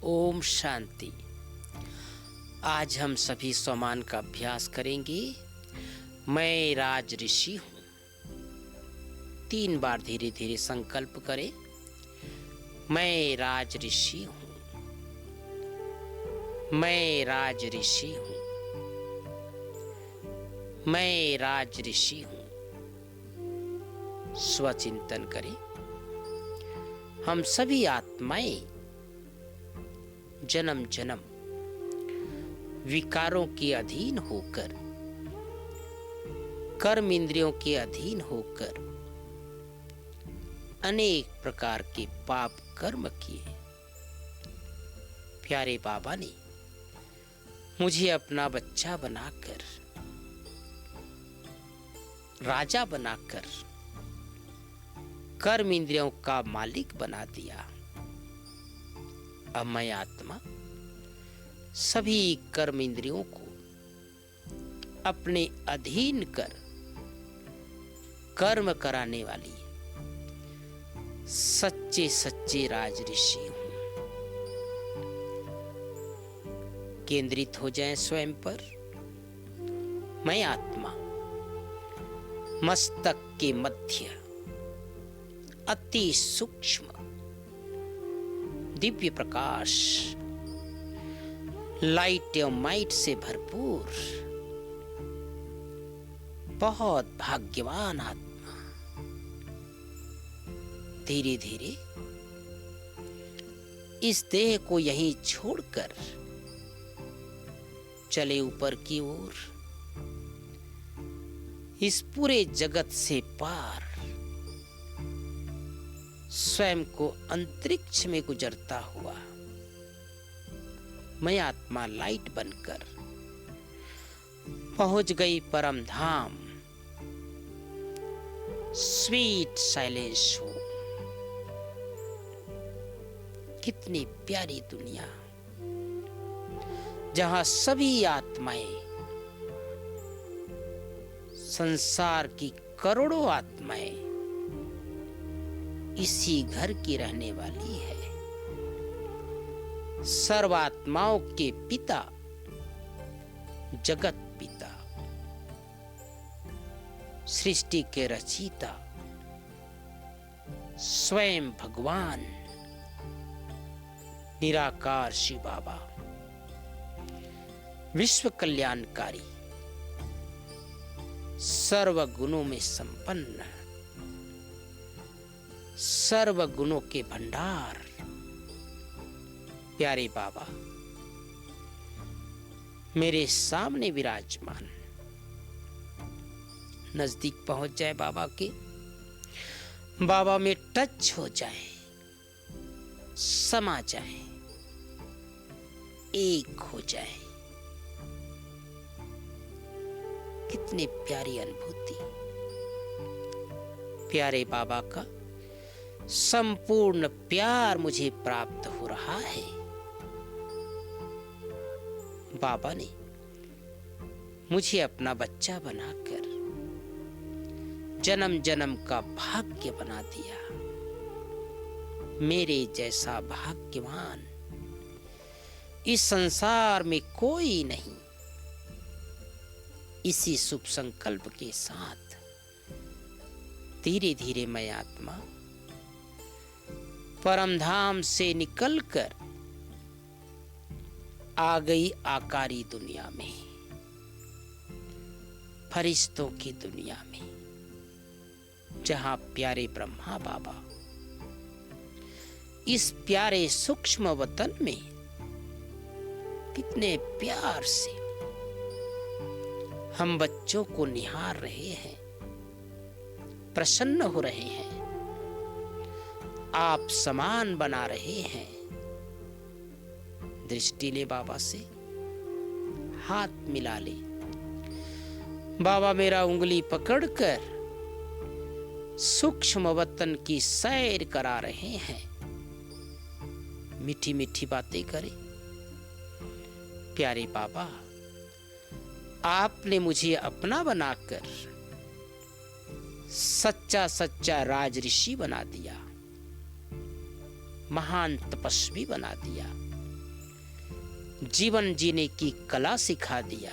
ओम शांति। आज हम सभी स्वमान का अभ्यास करेंगे। मैं राज ऋषि हूँ। 3 बार धीरे धीरे संकल्प करें। मैं राज ऋषि हूँ। मैं राज ऋषि हूँ। मैं राज ऋषि हूँ। स्वचिंतन करें। हम सभी आत्माएं जन्म जन्म विकारों के अधीन होकर, कर्म इंद्रियों के अधीन होकर अनेक प्रकार के पाप कर्म किए। प्यारे बाबा ने मुझे अपना बच्चा बनाकर, राजा बनाकर कर्म इंद्रियों का मालिक बना दिया। अब मैं आत्मा सभी कर्म इंद्रियों को अपने अधीन कर कर्म कराने वाली सच्चे सच्चे राज ऋषि हूं। केंद्रित हो जाएं स्वयं पर। मैं आत्मा मस्तक के मध्य अति सूक्ष्म दिव्य प्रकाश, लाइट एवं माइट से भरपूर बहुत भाग्यवान आत्मा धीरे धीरे इस देह को यहीं छोड़कर चले ऊपर की ओर, इस पूरे जगत से पार स्वयं को अंतरिक्ष में गुजरता हुआ मैं आत्मा लाइट बनकर पहुंच गई परम धाम स्वीट साइलेंस हो। कितनी प्यारी दुनिया जहां सभी आत्माएं, संसार की करोड़ों आत्माएं इसी घर की रहने वाली है। सर्वात्माओं के पिता जगत पिता, सृष्टि के रचयिता स्वयं भगवान निराकार शिव बाबा, विश्व कल्याणकारी, सर्व गुणों में संपन्न, सर्व गुणों के भंडार प्यारे बाबा मेरे सामने विराजमान। नजदीक पहुंच जाए बाबा के, बाबा में टच हो जाए, समा जाए, एक हो जाए। कितनी प्यारी अनुभूति। प्यारे बाबा का संपूर्ण प्यार मुझे प्राप्त हो रहा है। बाबा ने मुझे अपना बच्चा बनाकर जन्म जन्म का भाग्य बना दिया। मेरे जैसा भाग्यवान इस संसार में कोई नहीं। इसी शुभ संकल्प के साथ धीरे धीरे मैं आत्मा परमधाम से निकलकर आ गई आकारी दुनिया में, फरिश्तों की दुनिया में, जहां प्यारे ब्रह्मा बाबा इस प्यारे सूक्ष्म वतन में कितने प्यार से हम बच्चों को निहार रहे हैं, प्रसन्न हो रहे हैं, आप समान बना रहे हैं। दृष्टि ले बाबा से, हाथ मिला ले। बाबा मेरा उंगली पकड़कर सूक्ष्म वतन की सैर करा रहे हैं। मीठी मीठी बातें करें। प्यारे बाबा आपने मुझे अपना बनाकर सच्चा सच्चा राज ऋषि बना दिया, महान तपस्वी बना दिया। जीवन जीने की कला सिखा दिया,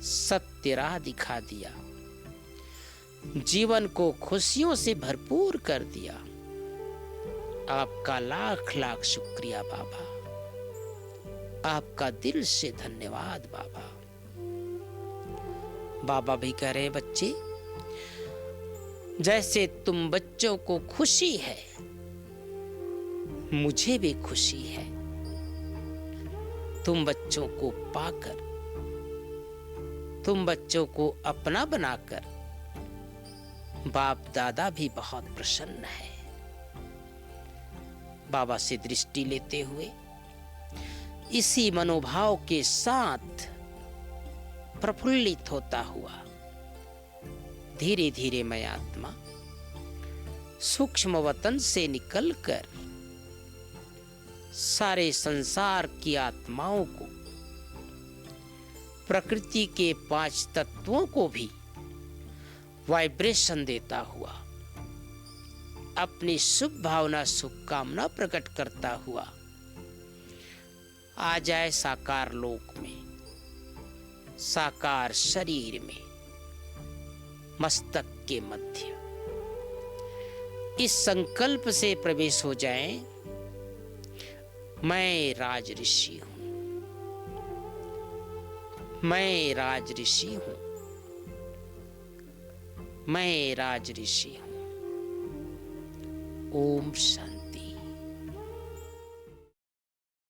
सत्य राह दिखा दिया, जीवन को खुशियों से भरपूर कर दिया। आपका लाख लाख शुक्रिया बाबा, आपका दिल से धन्यवाद बाबा। बाबा भी कह रहे बच्चे, जैसे तुम बच्चों को खुशी है, मुझे भी खुशी है। तुम बच्चों को पाकर, तुम बच्चों को अपना बनाकर बाप दादा भी बहुत प्रसन्न है। बाबा से दृष्टि लेते हुए इसी मनोभाव के साथ प्रफुल्लित होता हुआ धीरे धीरे मैं आत्मा सूक्ष्म वतन से निकलकर सारे संसार की आत्माओं को, प्रकृति के 5 तत्वों को भी वाइब्रेशन देता हुआ, अपनी शुभ भावना शुभकामना प्रकट करता हुआ आ जाए साकार लोक में, साकार शरीर में, मस्तक के मध्य। इस संकल्प से प्रवेश हो जाए, मैं राज ऋषि हूं, मैं राज ऋषि हूं, मैं राज ऋषि हूं। ओम शांति।